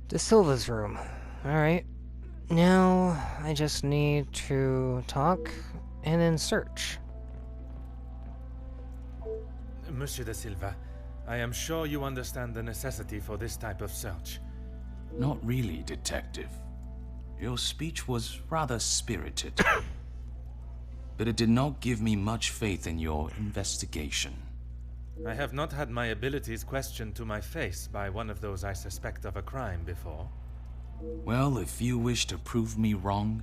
De Silva's room. Alright. Now, I just need to talk and then search. Monsieur de Silva, I am sure you understand the necessity for this type of search. Not really, Detective. Your speech was rather spirited. But it did not give me much faith in your investigation. I have not had my abilities questioned to my face by one of those I suspect of a crime before. Well, if you wish to prove me wrong,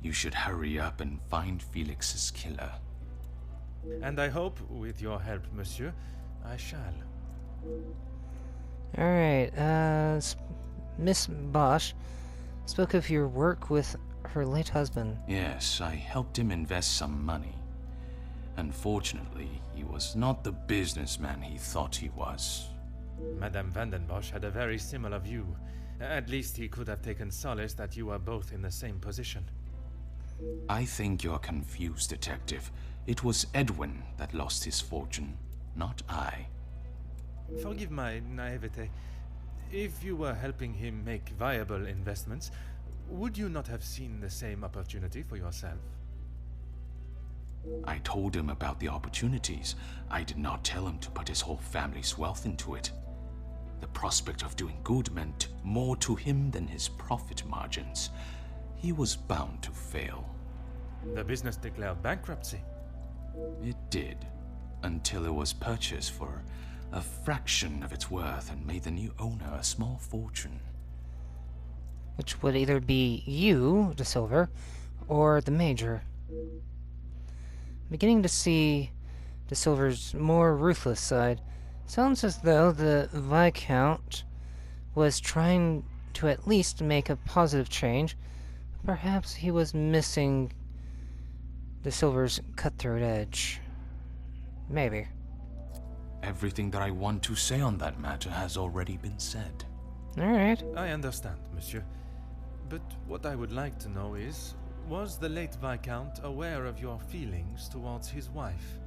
you should hurry up and find Felix's killer. And I hope, with your help, monsieur, I shall. Alright, Miss Bosch spoke of your work with her late husband. Yes, I helped him invest some money. Unfortunately, he was not the businessman he thought he was. Madame Vandenbosch had a very similar view. At least he could have taken solace that you were both in the same position. I think you're confused, Detective. It was Edwin that lost his fortune, not I. Forgive my naivete. If you were helping him make viable investments, would you not have seen the same opportunity for yourself? I told him about the opportunities. I did not tell him to put his whole family's wealth into it. The prospect of doing good meant more to him than his profit margins. He was bound to fail. The business declared bankruptcy. It did, until it was purchased for a fraction of its worth and made the new owner a small fortune. Which would either be you, De Silver, or the Major. Beginning to see De Silver's more ruthless side. Sounds as though the Viscount was trying to at least make a positive change. Perhaps he was missing De Silver's cutthroat edge. Maybe. Everything that I want to say on that matter has already been said. Alright. I understand, monsieur. But what I would like to know is, was the late Viscount aware of your feelings towards his wife?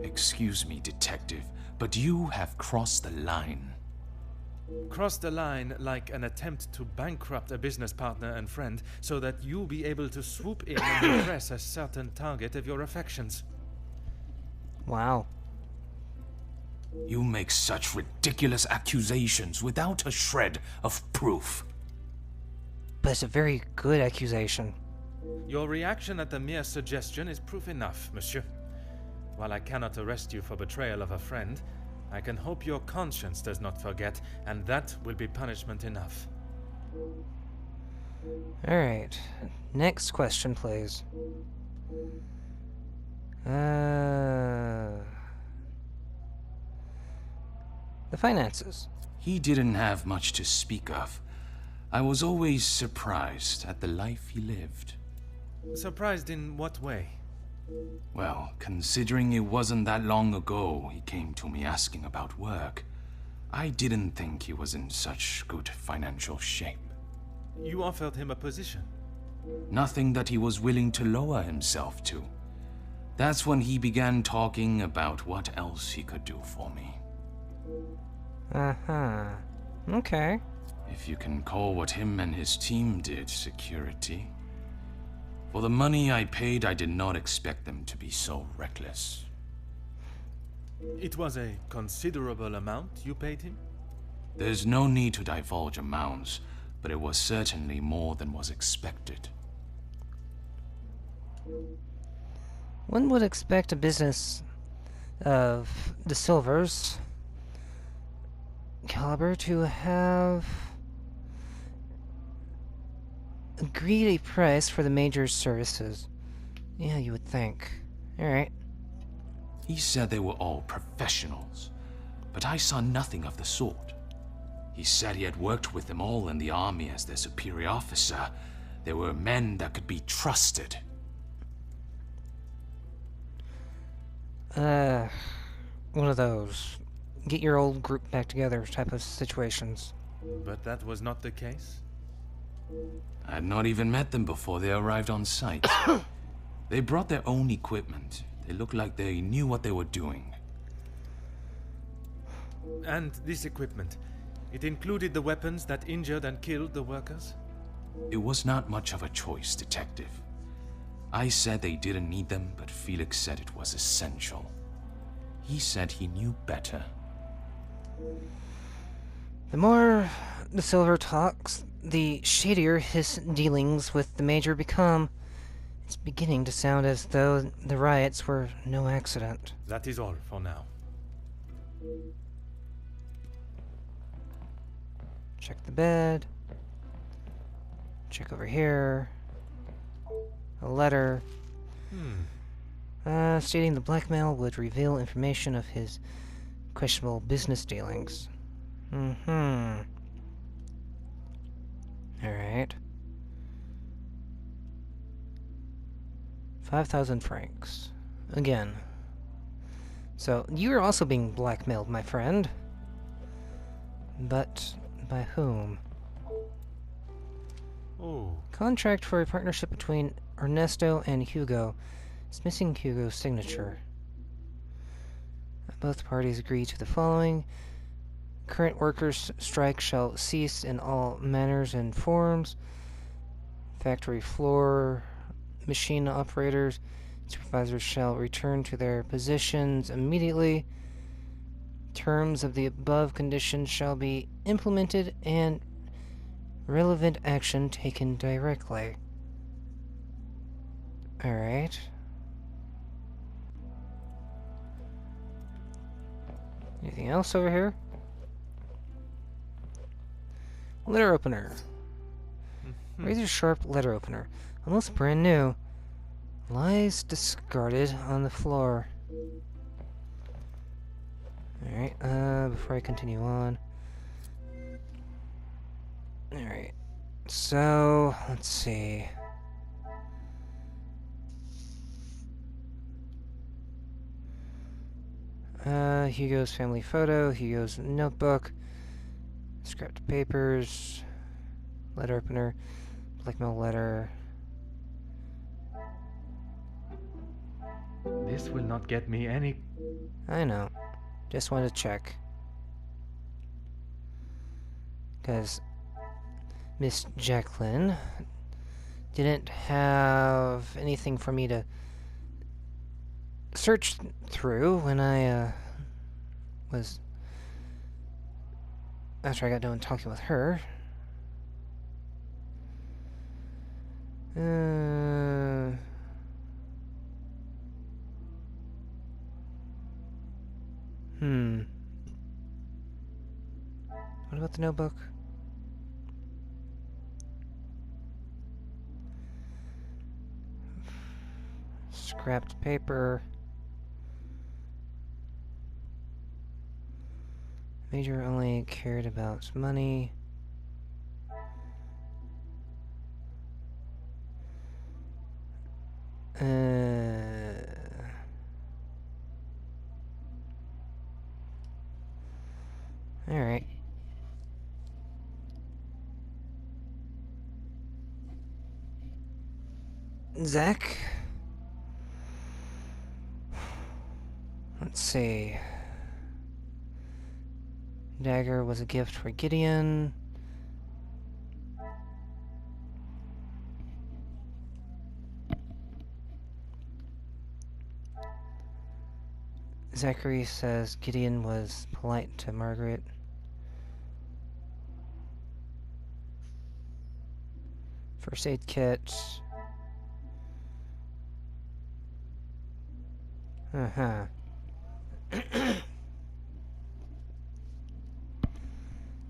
Excuse me, Detective, but you have crossed the line. Crossed the line like an attempt to bankrupt a business partner and friend so that you'll be able to swoop in and impress a certain target of your affections. Wow. You make such ridiculous accusations without a shred of proof. But it's a very good accusation. Your reaction at the mere suggestion is proof enough, monsieur. While I cannot arrest you for betrayal of a friend, I can hope your conscience does not forget, and that will be punishment enough. Alright. Next question, please. The finances. He didn't have much to speak of. I was always surprised at the life he lived. Surprised in what way? Well, considering it wasn't that long ago he came to me asking about work, I didn't think he was in such good financial shape. You offered him a position. Nothing that he was willing to lower himself to. That's when he began talking about what else he could do for me. Uh-huh. Okay. If you can call what him and his team did security. For the money I paid, I did not expect them to be so reckless. It was a considerable amount you paid him? There's no need to divulge amounts, but it was certainly more than was expected. One would expect a business of De Silver's caliber to have agreed a price for the Major's services. Yeah, you would think. Alright. He said they were all professionals, but I saw nothing of the sort. He said he had worked with them all in the army as their superior officer. They were men that could be trusted. One of those get your old group back together type of situations. But that was not the case? I had not even met them before they arrived on site. They brought their own equipment. They looked like they knew what they were doing. And this equipment, It included the weapons that injured and killed the workers? It was not much of a choice, Detective. I said they didn't need them, but Felix said it was essential. He said he knew better. The more the Silver talks, the shadier his dealings with the Major become. It's beginning to sound as though the riots were no accident. That is all for now. Check the bed. Check over here. A letter. Stating the blackmail would reveal information of his questionable business dealings. Alright. 5,000 francs. Again. So, you are also being blackmailed, my friend. But by whom? Oh. Contract for a partnership between Ernesto and Hugo. It's missing Hugo's signature. Both parties agree to the following. Current workers' strike shall cease in all manners and forms. Factory floor machine operators, supervisors shall return to their positions immediately. Terms of the above conditions shall be implemented and relevant action taken directly. Alright. Anything else over here? Letter opener. Razor sharp letter opener. Almost brand new. Lies discarded on the floor. Alright, before I continue on. Alright. So, let's see. Hugo's family photo, Hugo's notebook, scrapped papers, letter opener, blackmail letter. This will not get me any... I know. Just wanted to check. Because Miss Jacqueline didn't have anything for me to search through when I was... after I got done talking with her. What about the notebook? Scrapped paper. Major only cared about money. Alright. Zach? Let's see. Dagger was a gift for Gideon. Zachary says Gideon was polite to Margaret. First aid kit.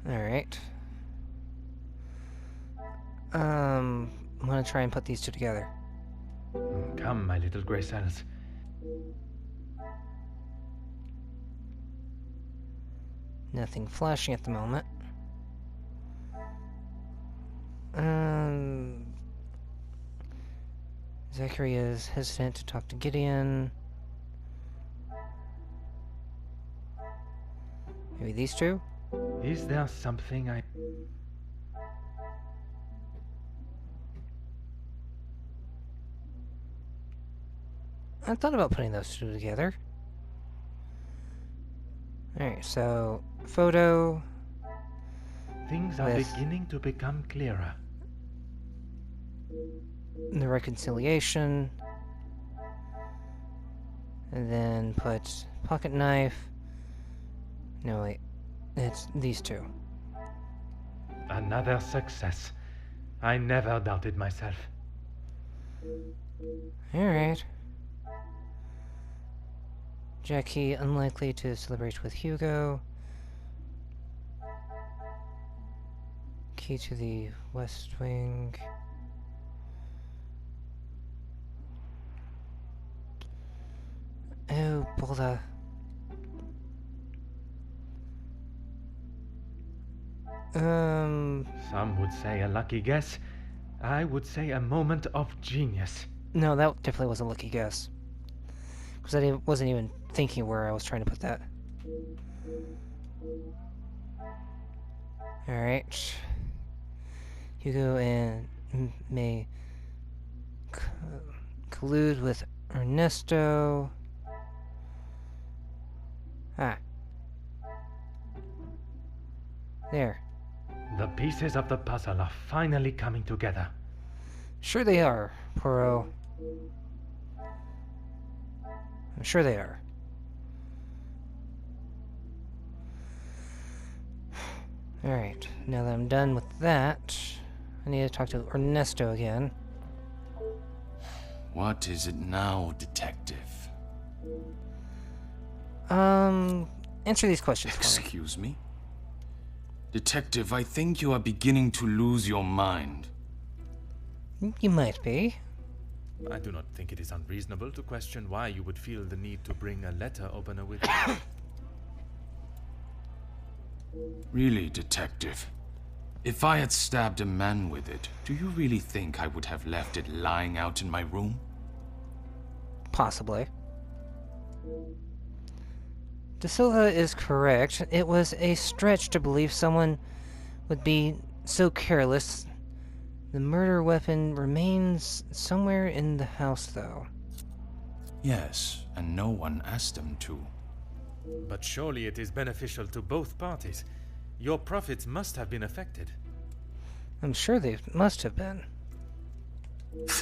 Alright. I'm gonna try and put these two together. Come, my little grey cells. Nothing flashing at the moment. Zachary is hesitant to talk to Gideon. Maybe these two? Is there something I thought about putting those two together. Alright, so photo, Things are with beginning to become clearer. the reconciliation. And then put pocket knife. No, wait. It's these two. Another success. I never doubted myself. Alright. Jackie, unlikely to celebrate with Hugo. Key to the West Wing. Oh, bother. Some would say a lucky guess. I would say a moment of genius. No, that definitely was a lucky guess. Because I wasn't even thinking where I was trying to put that. Alright. Hugo and may collude with Ernesto. Ah. There. The pieces of the puzzle are finally coming together. Sure they are, Poirot. I'm sure they are. Alright, now that I'm done with that, I need to talk to Ernesto again. What is it now, detective? Answer these questions for me. Excuse me? Detective, I think you are beginning to lose your mind. You might be. I do not think it is unreasonable to question why you would feel the need to bring a letter opener with you. Really, detective? If I had stabbed a man with it, do you really think I would have left it lying out in my room? Possibly. De Silva is correct. It was a stretch to believe someone would be so careless. The murder weapon remains somewhere in the house, though. Yes, and no one asked them to. But surely it is beneficial to both parties. Your profits must have been affected. I'm sure they must have been.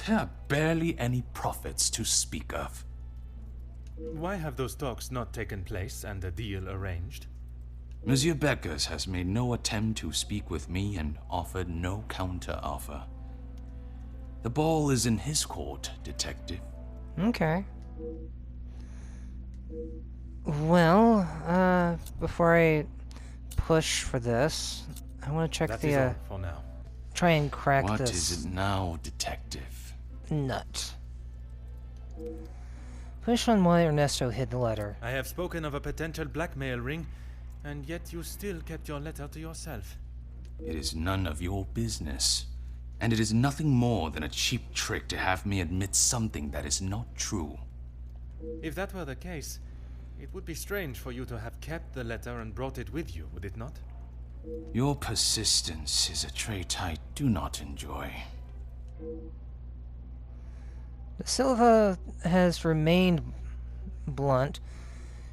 There are barely any profits to speak of. Why have those talks not taken place and a deal arranged? Monsieur Beckers has made no attempt to speak with me and offered no counter-offer. The ball is in his court, detective. Okay. Well, before I push for this, I want to check That the, is all for now. try and crack What this is it now, detective? nut. Push on why Ernesto hid the letter. I have spoken of a potential blackmail ring, and yet you still kept your letter to yourself. It is none of your business, and it is nothing more than a cheap trick to have me admit something that is not true. If that were the case, it would be strange for you to have kept the letter and brought it with you, would it not? Your persistence is a trait I do not enjoy. De Silva has remained blunt,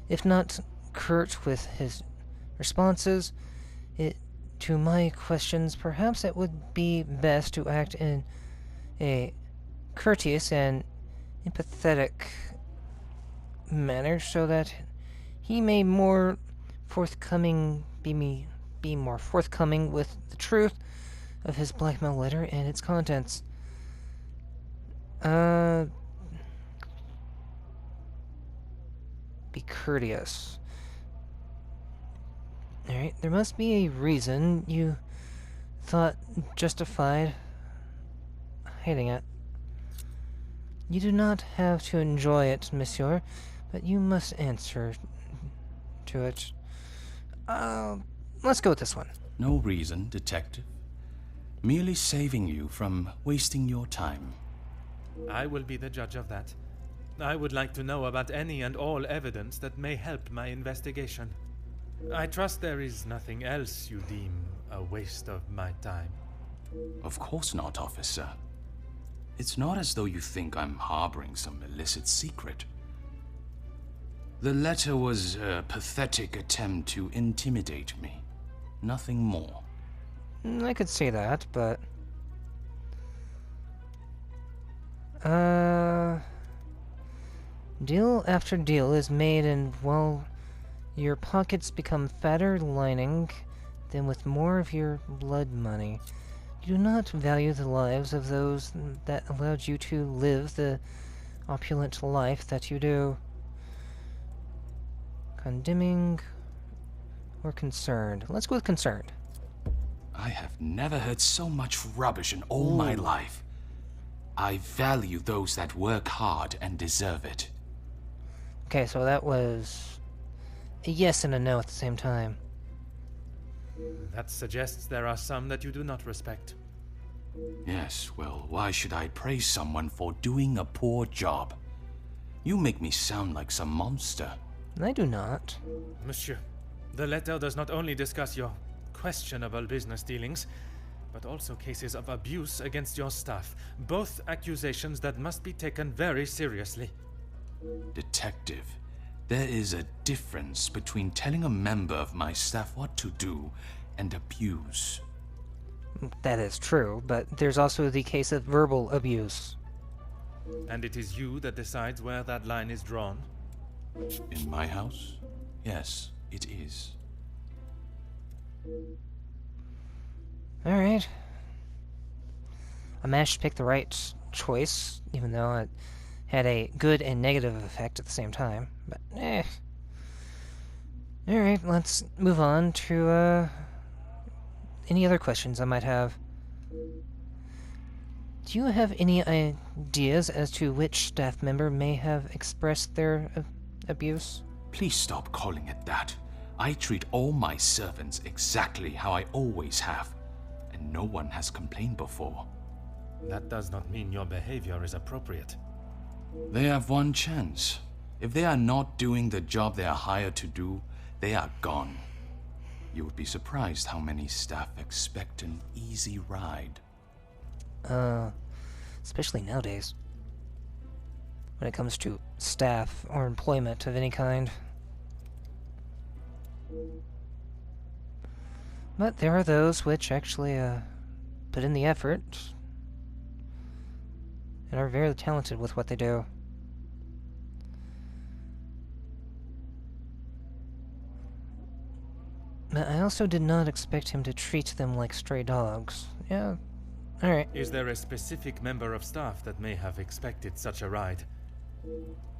if not curt with his responses to my questions. Perhaps it would be best to act in a courteous and empathetic manner so that he may be more forthcoming with the truth of his blackmail letter and its contents. Be courteous. Alright, there must be a reason you thought justified hiding it. You do not have to enjoy it, monsieur, but you must answer to it. Let's go with this one. No reason, detective. Merely saving you from wasting your time. I will be the judge of that. I would like to know about any and all evidence that may help my investigation. I trust there is nothing else you deem a waste of my time. Of course not, officer. It's not as though you think I'm harboring some illicit secret. The letter was a pathetic attempt to intimidate me. Nothing more. I could see that, but... Deal after deal is made, and, well, your pockets become fatter lining than with more of your blood money. You do not value the lives of those that allowed you to live the opulent life that you do. Condemning or concerned? Let's go with concerned. I have never heard so much rubbish in all my life. I value those that work hard and deserve it. Okay, so that was a yes and a no at the same time. That suggests there are some that you do not respect. Yes, well, why should I praise someone for doing a poor job? You make me sound like some monster. I do not. Monsieur, the letter does not only discuss your questionable business dealings, but also cases of abuse against your staff. Both accusations that must be taken very seriously. Detective, there is a difference between telling a member of my staff what to do and abuse. That is true, but there's also the case of verbal abuse. And it is you that decides where that line is drawn? In my house? Yes, it is. Alright. I managed to pick the right choice, even though it had a good and negative effect at the same time. But, Alright, let's move on to, any other questions I might have. Do you have any ideas as to which staff member may have expressed their abuse? Please stop calling it that. I treat all my servants exactly how I always have, and no one has complained before. That does not mean your behavior is appropriate. They have one chance. If they are not doing the job they are hired to do, they are gone. You would be surprised how many staff expect an easy ride. Especially nowadays. When it comes to staff or employment of any kind. But there are those which actually, put in the effort and are very talented with what they do. But I also did not expect him to treat them like stray dogs. Yeah, alright. Is there a specific member of staff that may have expected such a ride?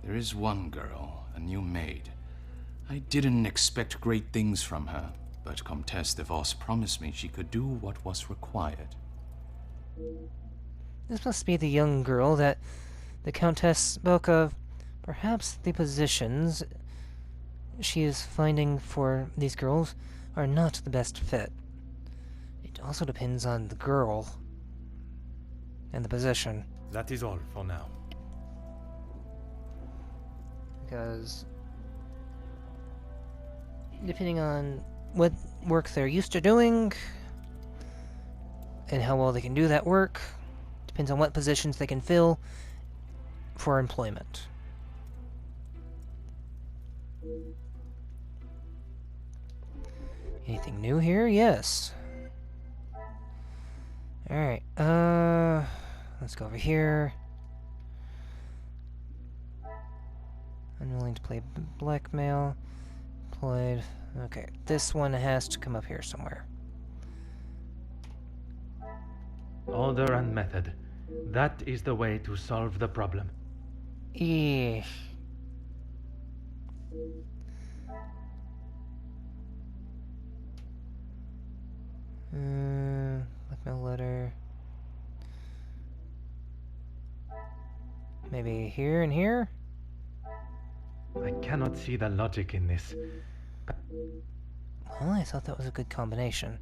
There is one girl, a new maid. I didn't expect great things from her, but Comtesse de Vos promised me she could do what was required. This must be the young girl that the Countess spoke of. Perhaps the positions she is finding for these girls are not the best fit. It also depends on the girl and the position. That is all for now. Because depending on what work they're used to doing and how well they can do that work, depends on what positions they can fill for employment. Anything new here? Yes. Alright, let's go over here. Unwilling to play blackmail. Played. Okay, this one has to come up here somewhere. Order and method. That is the way to solve the problem. Eesh. Blackmail letter. Maybe here and here? I cannot see the logic in this. Well, I thought that was a good combination.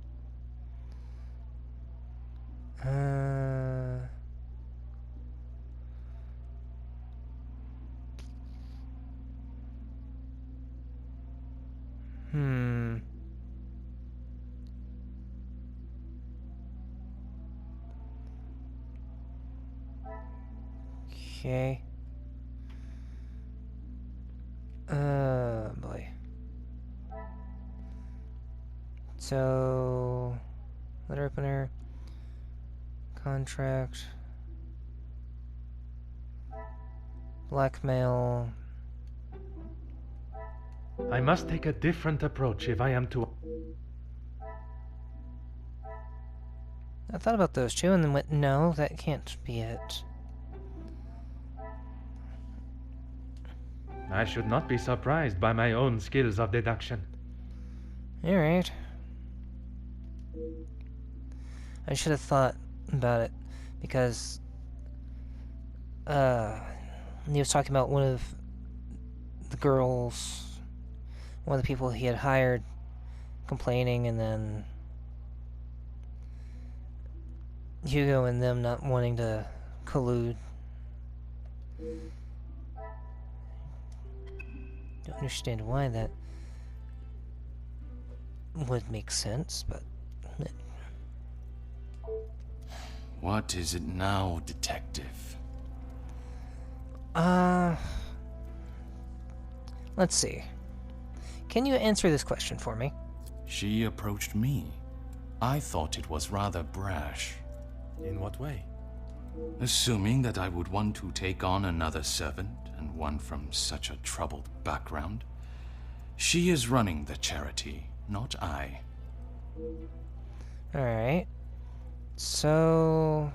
Okay. Boy. So, Letter opener. Contract. Blackmail. I must take a different approach if I am to... I thought about those two and then went, no, that can't be it. I should not be surprised by my own skills of deduction. Alright. I should have thought about it, because he was talking about one of the girls, one of the people he had hired, complaining, and then Hugo and them not wanting to collude. Don't understand why that would make sense, but... What is it now, detective? Let's see. Can you answer this question for me? She approached me. I thought it was rather brash. In what way? Assuming that I would want to take on another servant, and one from such a troubled background. She is running the charity, not I. Alright. So...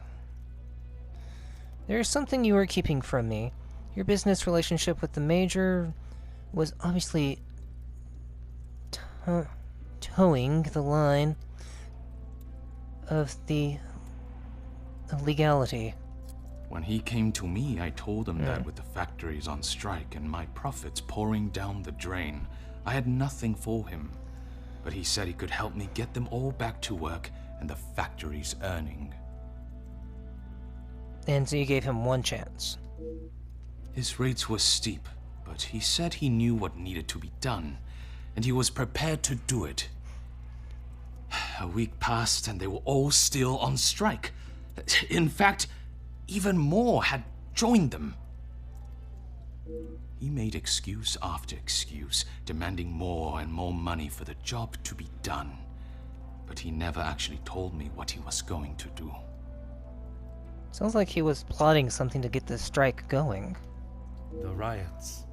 there's something you were keeping from me. Your business relationship with the Major was obviously towing the line of the legality. When he came to me, I told him that with the factories on strike and my profits pouring down the drain, I had nothing for him. But he said he could help me get them all back to work and the factories earning. And so you gave him one chance. His rates were steep, but he said he knew what needed to be done, and he was prepared to do it. A week passed and they were all still on strike. In fact, even more had joined them. He made excuse after excuse, demanding more and more money for the job to be done. But he never actually told me what he was going to do. Sounds like he was plotting something to get the strike going. The riots.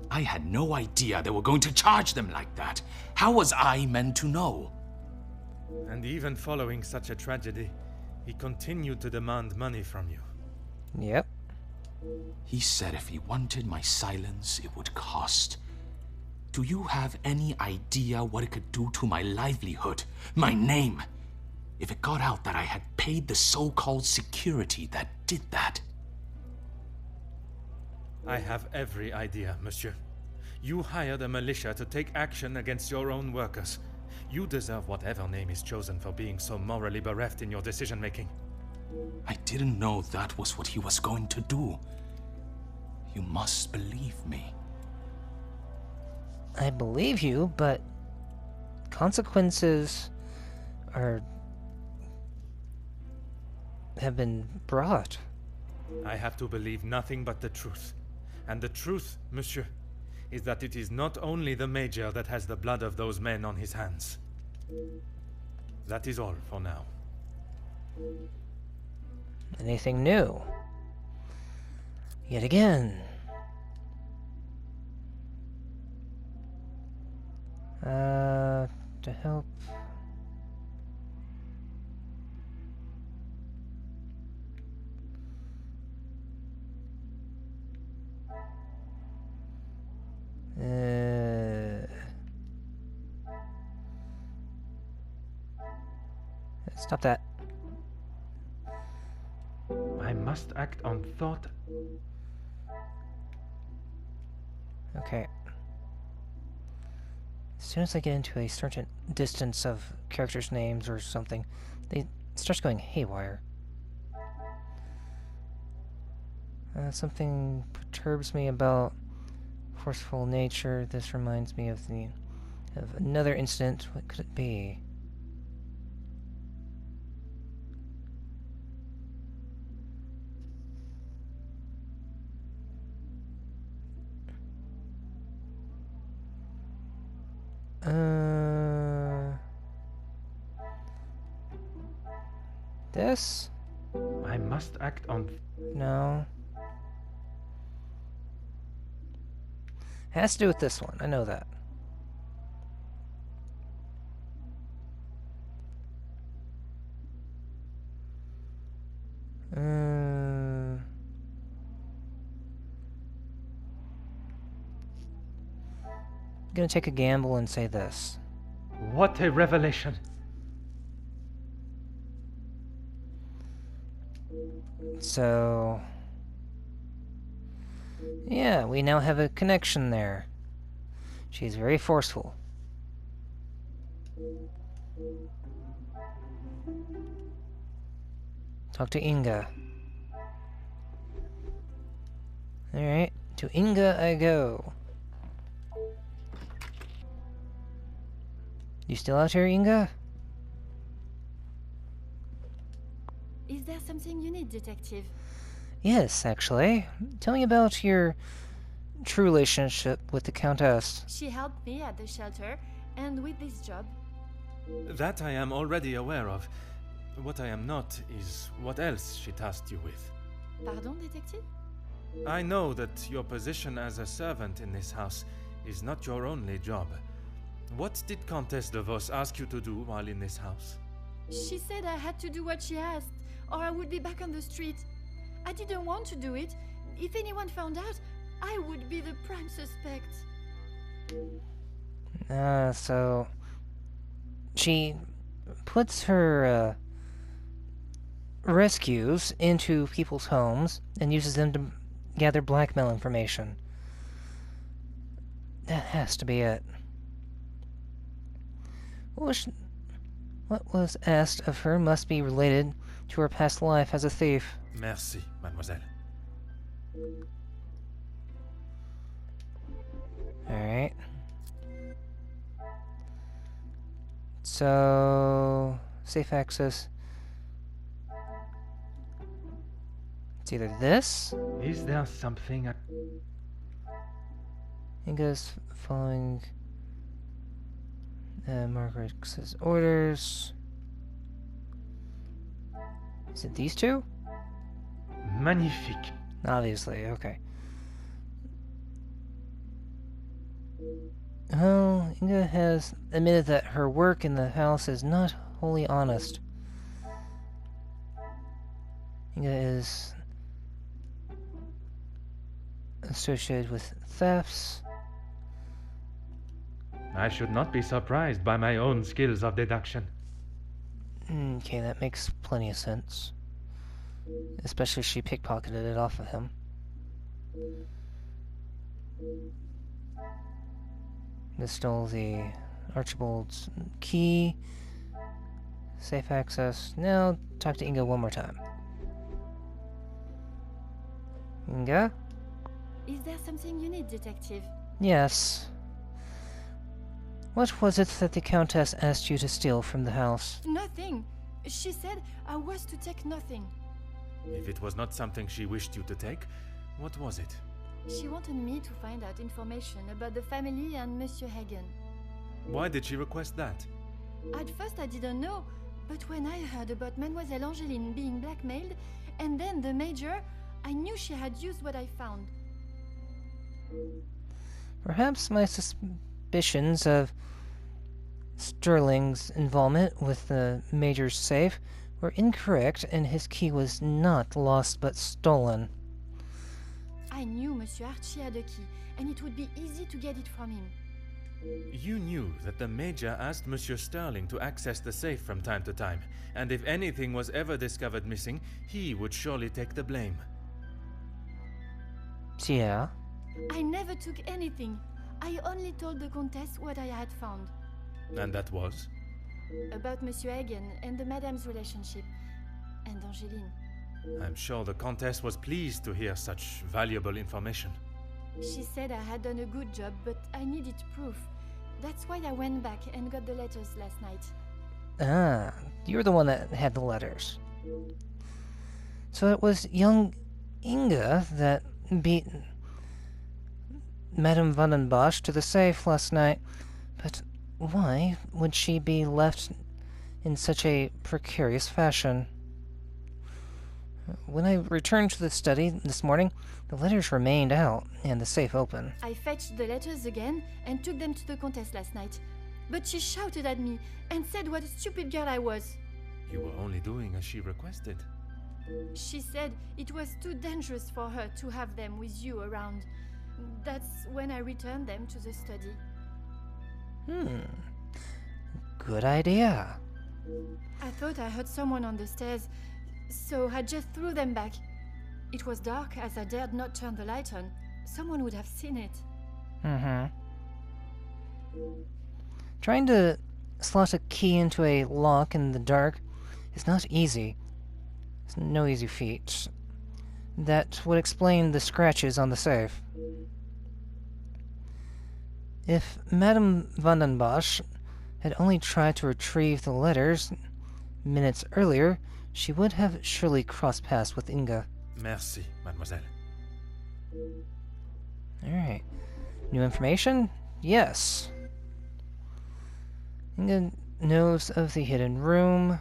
I had no idea they were going to charge them like that. How was I meant to know? And even following such a tragedy, he continued to demand money from you. Yep. He said if he wanted my silence, it would cost. Do you have any idea what it could do to my livelihood, my name? If it got out that I had paid the so-called security that did that. I have every idea, monsieur. You hired a militia to take action against your own workers. You deserve whatever name is chosen for being so morally bereft in your decision-making. I didn't know that was what he was going to do. You must believe me. I believe you, but consequences have been brought. I have to believe nothing but the truth. And the truth, monsieur, is that it is not only the Major that has the blood of those men on his hands. That is all for now. Anything new? Yet again. To help. Stop that. I must act on thought. Okay. As soon as I get into a certain distance of characters' names or something, it starts going haywire. Something perturbs me about forceful nature. This reminds me of another incident. What could it be? This? I must act on... No. Has to do with this one. I know that. Gonna take a gamble and say this. What a revelation! So... yeah, we now have a connection there. She's very forceful. Talk to Inga. Alright, to Inga I go. You still out here, Inga? Is there something you need, Detective? Yes, actually. Tell me about your true relationship with the Countess. She helped me at the shelter, and with this job. That I am already aware of. What I am not is what else she tasked you with. Pardon, Detective? I know that your position as a servant in this house is not your only job. What did Countess de Vos ask you to do while in this house? She said I had to do what she asked, or I would be back on the street. I didn't want to do it. If anyone found out, I would be the prime suspect. So... she puts her, rescues into people's homes and uses them to gather blackmail information. That has to be it. What was asked of her must be related to her past life as a thief. Merci, mademoiselle. Alright. So... safe access. It's either this... Is there something I... Inga's following... Margaret's orders... Is it these two? Magnifique. Obviously, okay. Well, Inga has admitted that her work in the house is not wholly honest. Inga is associated with thefts. I should not be surprised by my own skills of deduction. Okay, that makes plenty of sense. Especially if she pickpocketed it off of him. They stole the Archibald's key. Safe access. Now, talk to Inga one more time. Inga? Is there something you need, Detective? Yes. What was it that the Countess asked you to steal from the house? Nothing. She said I was to take nothing. If it was not something she wished you to take, what was it? She wanted me to find out information about the family and Monsieur Hagen. Why did she request that? At first I didn't know, but when I heard about Mademoiselle Angeline being blackmailed, and then the Major, I knew she had used what I found. Perhaps my suspicions of Sterling's involvement with the Major's safe were incorrect, and his key was not lost but stolen. I knew Monsieur Archie had a key, and it would be easy to get it from him. You knew that the Major asked Monsieur Sterling to access the safe from time to time, and if anything was ever discovered missing, he would surely take the blame. Yeah. I never took anything. I only told the Countess what I had found. And that was? About Monsieur Hagen and the Madame's relationship, and Angeline. I'm sure the Countess was pleased to hear such valuable information. She said I had done a good job, but I needed proof. That's why I went back and got the letters last night. Ah, you're the one that had the letters. So it was young Inga that beat Madame van den Bosch to the safe last night. But why would she be left in such a precarious fashion? When I returned to the study this morning, the letters remained out and the safe open. I fetched the letters again and took them to the Countess last night. But she shouted at me and said what a stupid girl I was. You were only doing as she requested. She said it was too dangerous for her to have them with you around. That's when I returned them to the study. Good idea. I thought I heard someone on the stairs, so I just threw them back. It was dark as I dared not turn the light on. Someone would have seen it. Trying to slot a key into a lock in the dark is not easy. It's no easy feat. That would explain the scratches on the safe. If Madame Vandenbosch had only tried to retrieve the letters minutes earlier, she would have surely crossed paths with Inga. Merci, mademoiselle. Alright. New information? Yes. Inga knows of the hidden room.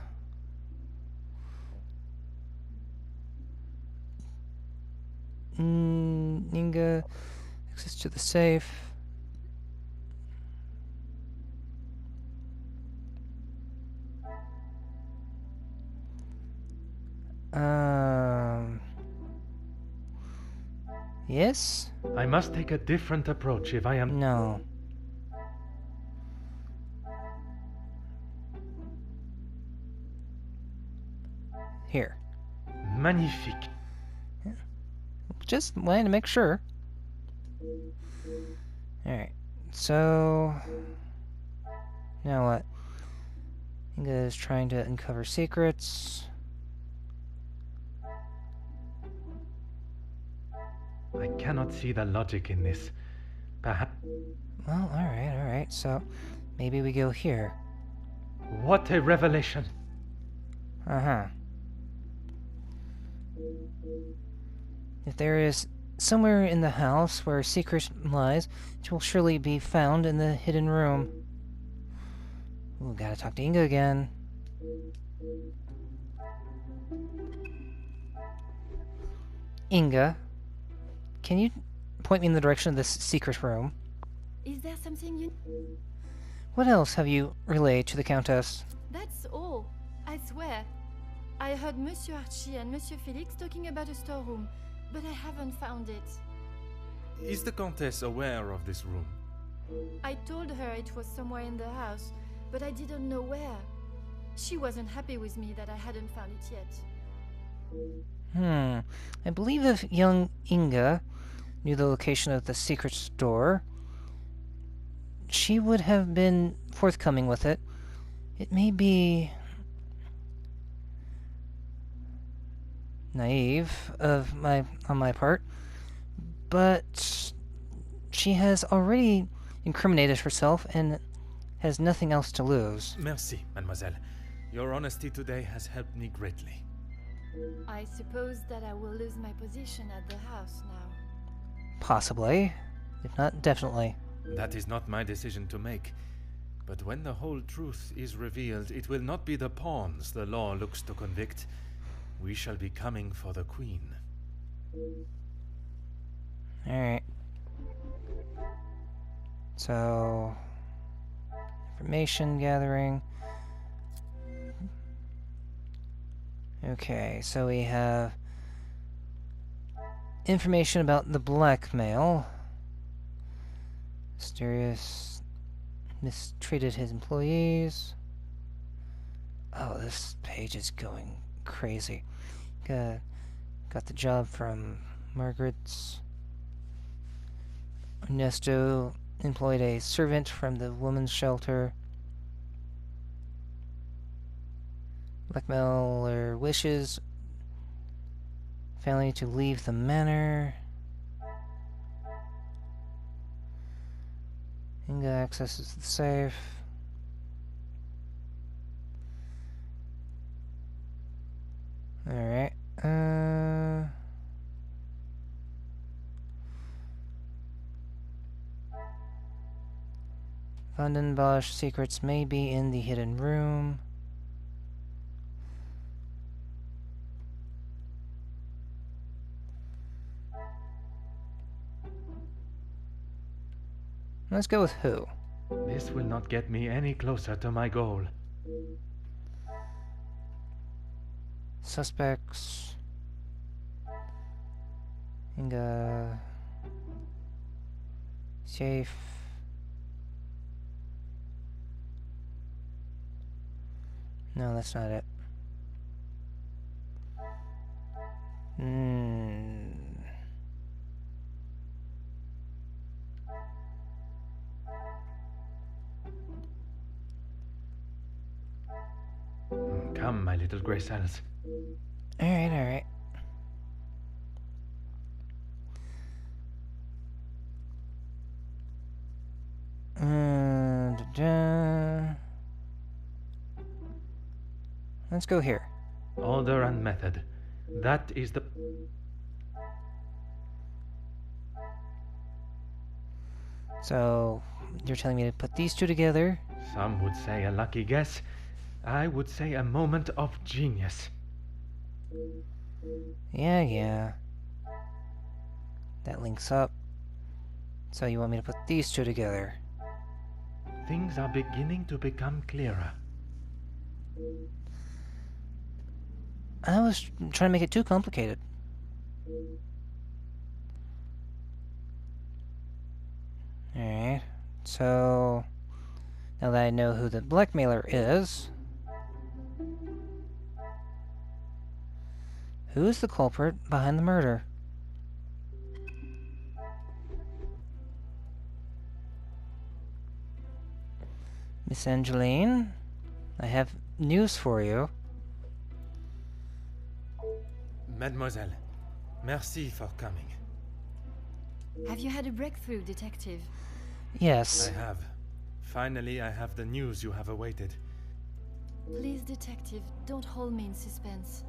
Inga access to the safe. Yes? I must take a different approach if I am... No. Here. Magnifique. Just wanted to make sure. Alright, so... Now what? Inga is trying to uncover secrets. I cannot see the logic in this. Perhaps... Well, alright, so maybe we go here. What a revelation! Uh-huh. If there is somewhere in the house where a secret lies, it will surely be found in the hidden room. Ooh, gotta talk to Inga again. Inga, can you point me in the direction of this secret room? Is there something you... What else have you relayed to the Countess? That's all. I swear. I heard Monsieur Archie and Monsieur Felix talking about a storeroom, but I haven't found it. Is the Countess aware of this room? I told her it was somewhere in the house, but I didn't know where. She wasn't happy with me that I hadn't found it yet. I believe if young Inga knew the location of the secret store, she would have been forthcoming with it. It may be naive on my part, but she has already incriminated herself and has nothing else to lose. Merci, mademoiselle. Your honesty today has helped me greatly. I suppose that I will lose my position at the house now. Possibly, if not definitely. That is not my decision to make. But when the whole truth is revealed, it will not be the pawns the law looks to convict. We shall be coming for the Queen. Alright. So... information gathering. Okay, so we have... information about the blackmail. Mysterious... mistreated his employees. Oh, this page is going crazy. Got the job from Margaret's. Ernesto employed a servant from the women's shelter. Blackmailer wishes family to leave the manor. Inga accesses the safe. Alright, Vandenbosch secrets may be in the hidden room. Let's go with who? This will not get me any closer to my goal. Suspects. Inga. Safe. No, that's not it. Come, my little grey cells. Alright, alright. Let's go here. Order and method. That is the... So, you're telling me to put these two together? Some would say a lucky guess. I would say a moment of genius. Yeah. That links up. So you want me to put these two together? Things are beginning to become clearer. I was trying to make it too complicated. Alright, so now that I know who the blackmailer is, who's the culprit behind the murder? Miss Angeline, I have news for you. Mademoiselle, merci for coming. Have you had a breakthrough, Detective? Yes. I have. Finally, I have the news you have awaited. Please, Detective, don't hold me in suspense.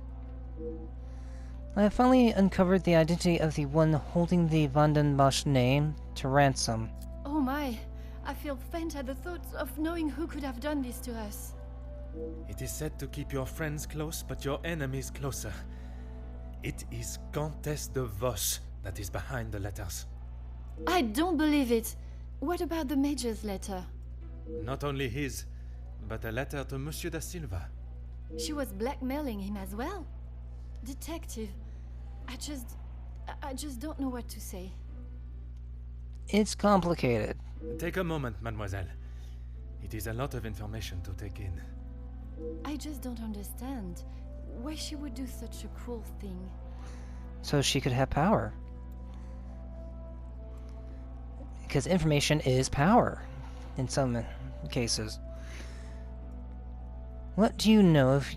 I have finally uncovered the identity of the one holding the Van den Bosch name to ransom. Oh my, I feel faint at the thought of knowing who could have done this to us. It is said to keep your friends close, but your enemies closer. It is Comtesse de Vos that is behind the letters. I don't believe it. What about the Major's letter? Not only his, but a letter to Monsieur da Silva. She was blackmailing him as well? Detective, I just don't know what to say. It's complicated. Take a moment, mademoiselle. It is a lot of information to take in. I just don't understand why she would do such a cruel thing. So she could have power. Because information is power, in some cases. What do you know of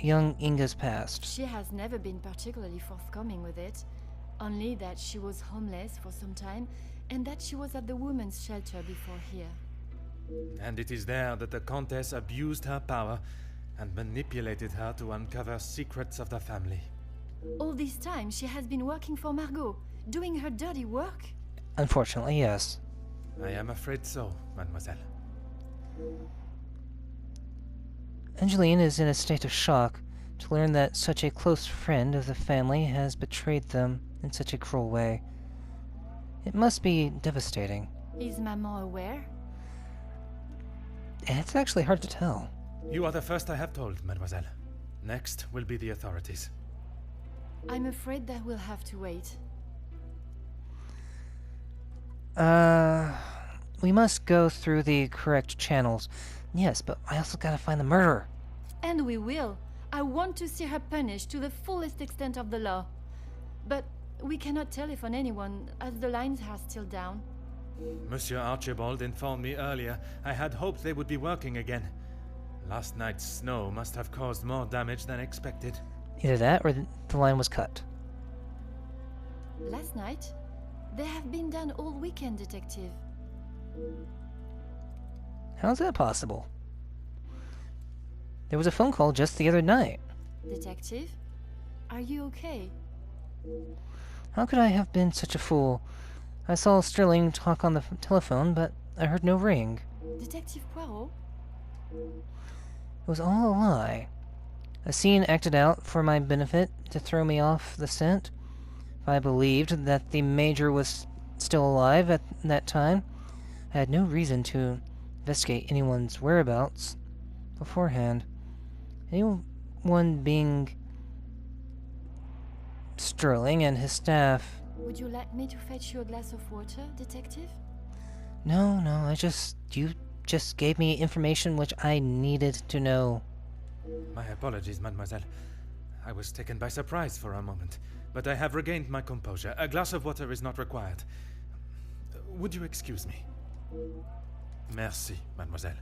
young Inga's past? She has never been particularly forthcoming with it. Only that she was homeless for some time, and that she was at the women's shelter before here. And it is there that the Comtesse abused her power and manipulated her to uncover secrets of the family. All this time she has been working for Margot, doing her dirty work? Unfortunately, yes. I am afraid so, mademoiselle. Angeline is in a state of shock to learn that such a close friend of the family has betrayed them in such a cruel way. It must be devastating. Is Maman aware? It's actually hard to tell. You are the first I have told, mademoiselle. Next will be the authorities. I'm afraid that we'll have to wait. We must go through the correct channels. Yes, but I also gotta find the murderer. And we will. I want to see her punished to the fullest extent of the law. But we cannot telephone anyone, as the lines are still down. Monsieur Archibald informed me earlier. I had hoped they would be working again. Last night's snow must have caused more damage than expected. Either that or the line was cut. Last night? They have been done all weekend, Detective. How's that possible? There was a phone call just the other night. Detective? Are you okay? How could I have been such a fool? I saw Sterling talk on the telephone, but I heard no ring. Detective Poirot? It was all a lie. A scene acted out for my benefit to throw me off the scent. If I believed that the Major was still alive at that time, I had no reason to investigate anyone's whereabouts beforehand. Anyone being Sterling and his staff. Would you like me to fetch you a glass of water, detective? No, you just gave me information which I needed to know. My apologies, mademoiselle. I was taken by surprise for a moment, but I have regained my composure. A glass of water is not required. Would you excuse me? Merci, mademoiselle.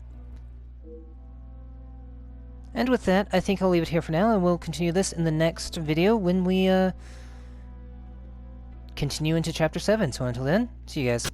And with that, I think I'll leave it here for now, and we'll continue this in the next video when we continue into Chapter 7. So until then, see you guys.